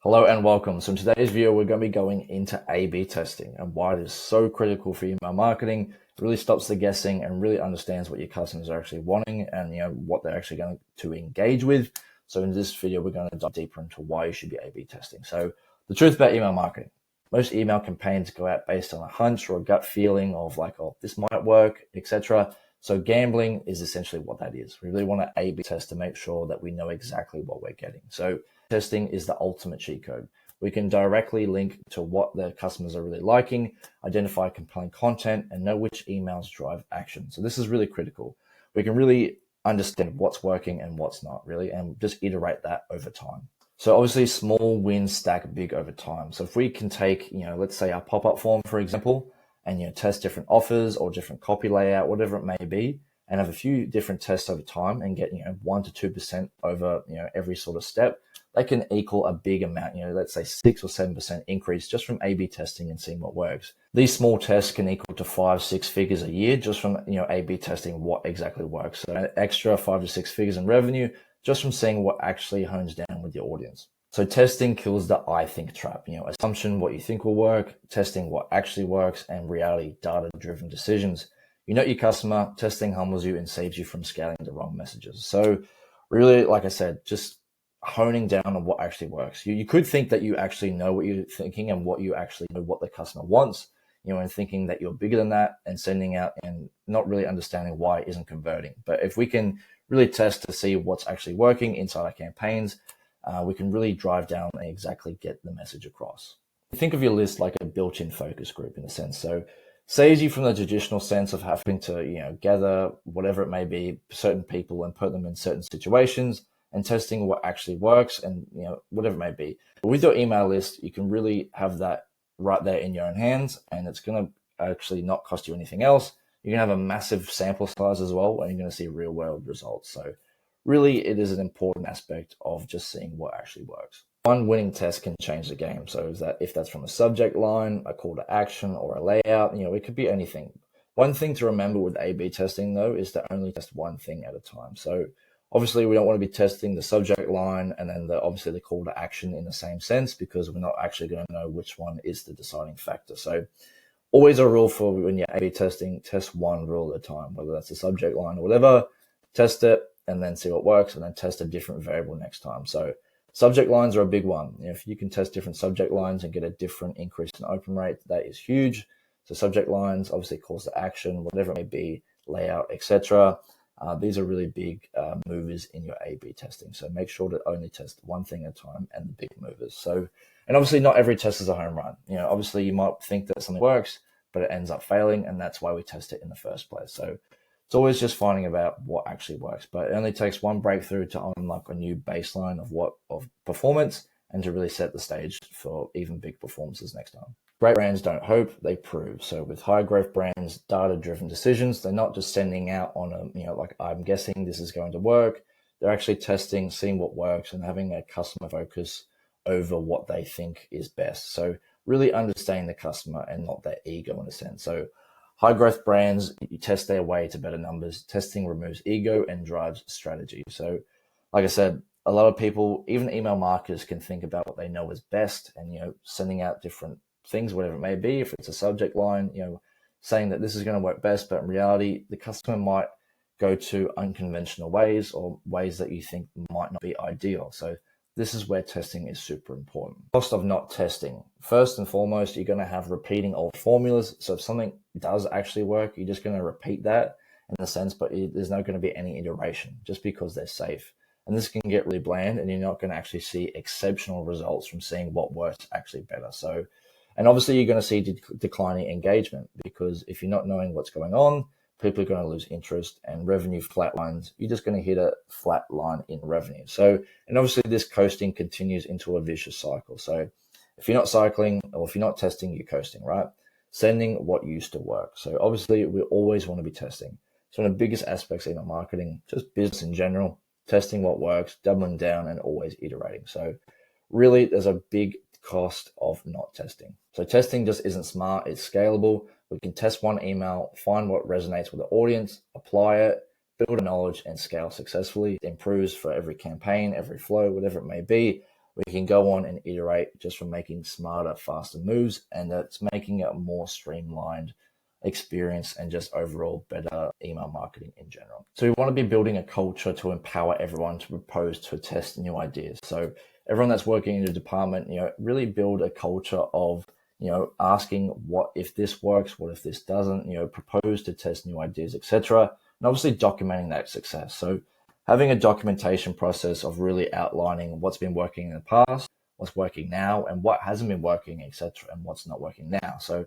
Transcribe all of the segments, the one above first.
Hello and welcome. So in today's video, we're going to be going into A/B testing and why it is so critical for email marketing. It really stops the guessing and really understands what your customers are actually wanting and what they're actually going to engage with. So in this video, we're going to dive deeper into why you should be A/B testing. So the truth about email marketing: most email campaigns go out based on a hunch or a gut feeling of like, oh, this might work, etc. So gambling is essentially what that is. We really want to A/B test to make sure that we know exactly what we're getting. So testing is the ultimate cheat code. We can directly link to what the customers are really liking, identify compelling content, and know which emails drive action. So this is really critical. We can really understand what's working and what's not really, and just iterate that over time. So obviously small wins stack big over time. So if we can take, let's say our pop-up form, for example, and test different offers or different copy layout, whatever it may be, and have a few different tests over time and get 1 to 2% over every sort of step, they can equal a big amount, let's say 6 or 7% increase just from A/B testing and seeing what works. These small tests can equal to 5-6 figures a year just from A/B testing what exactly works. So an extra 5 to 6 figures in revenue just from seeing what actually hones down with your audience. So testing kills the I think trap, assumption what you think will work, testing what actually works, and reality data-driven decisions. You know your customer, testing humbles you and saves you from scaling the wrong messages. So really, like I said, just honing down on what actually works. You could think that you actually know what you're thinking and what you actually know what the customer wants, and thinking that you're bigger than that and sending out and not really understanding why it isn't converting. But if we can really test to see what's actually working inside our campaigns, we can really drive down and exactly get the message across. Think of your list like a built-in focus group in a sense. So saves you from the traditional sense of having to, gather whatever it may be, certain people and put them in certain situations and testing what actually works and, whatever it may be. But with your email list, you can really have that right there in your own hands, and it's going to actually not cost you anything else. You can have a massive sample size as well, and you're going to see real world results. So really, it is an important aspect of just seeing what actually works. One winning test can change the game. So is that if that's from a subject line, a call to action, or a layout, it could be anything. One thing to remember with A/B testing, though, is to only test one thing at a time. So obviously, we don't want to be testing the subject line and then obviously the call to action in the same sense, because we're not actually going to know which one is the deciding factor. So always a rule for when you're A/B testing, test one rule at a time, whether that's the subject line or whatever, test it and then see what works, and then test a different variable next time. So subject lines are a big one. If you can test different subject lines and get a different increase in open rate, that is huge. So subject lines, obviously calls to action, whatever it may be, layout, etc. These are really big movers in your A/B testing. So make sure to only test one thing at a time and the big movers. So, and obviously not every test is a home run. Obviously you might think that something works, but it ends up failing, and that's why we test it in the first place. So it's always just finding about what actually works, but it only takes one breakthrough to unlock a new baseline of performance and to really set the stage for even big performances next time. Great brands don't hope, they prove. So with high growth brands, data-driven decisions, they're not just sending out on like I'm guessing this is going to work. They're actually testing, seeing what works, and having a customer focus over what they think is best. So really understanding the customer and not their ego in a sense. So high growth brands, you test their way to better numbers. Testing removes ego and drives strategy. So like I said, a lot of people, even email marketers, can think about what they know is best and, sending out different things, whatever it may be. If it's a subject line, saying that this is going to work best, but in reality, the customer might go to unconventional ways or ways that you think might not be ideal. So this is where testing is super important. Cost of not testing. First and foremost, you're going to have repeating old formulas. So if something does actually work, you're just going to repeat that in a sense, but there's not going to be any iteration just because they're safe. And this can get really bland, and you're not going to actually see exceptional results from seeing what works actually better. So, and obviously you're going to see declining engagement, because if you're not knowing what's going on, people are going to lose interest and revenue flatlines. You're just going to hit a flat line in revenue. So, and obviously this coasting continues into a vicious cycle. So if you're not cycling or if you're not testing, you're coasting, right? Sending what used to work. So obviously we always want to be testing. So one of the biggest aspects in marketing, just business in general, testing what works, doubling down, and always iterating. So really there's a big cost of not testing. So testing just isn't smart. It's scalable. We can test one email, find what resonates with the audience, apply it, build a knowledge, and scale successfully. It improves for every campaign, every flow, whatever it may be. we can go on and iterate just from making smarter, faster moves, and that's making it a more streamlined experience and just overall better email marketing in general. So we want to be building a culture to empower everyone to propose, to test new ideas. So everyone that's working in the department, really build a culture of, asking what if this works, what if this doesn't, propose to test new ideas, etc. And obviously documenting that success. So having a documentation process of really outlining what's been working in the past, what's working now, and what hasn't been working, etc., and what's not working now. So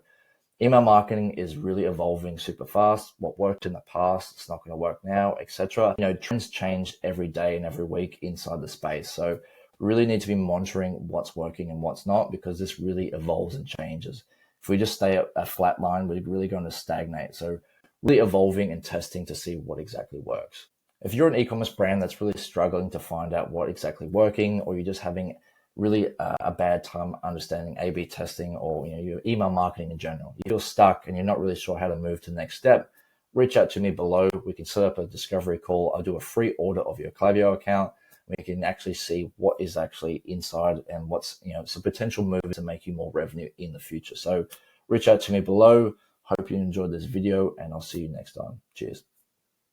email marketing is really evolving super fast. What worked in the past, it's not going to work now, etc. Trends change every day and every week inside the space. So really need to be monitoring what's working and what's not, because this really evolves and changes. If we just stay at a flat line, we're really going to stagnate. So really evolving and testing to see what exactly works. If you're an e-commerce brand that's really struggling to find out what exactly working, or you're just having really a bad time understanding A/B testing, or your email marketing in general, you feel stuck and you're not really sure how to move to the next step, reach out to me below. We can set up a discovery call. I'll do a free audit of your Klaviyo account. We can actually see what is actually inside and what's some potential moves to make you more revenue in the future. So reach out to me below. Hope you enjoyed this video, and I'll see you next time. Cheers.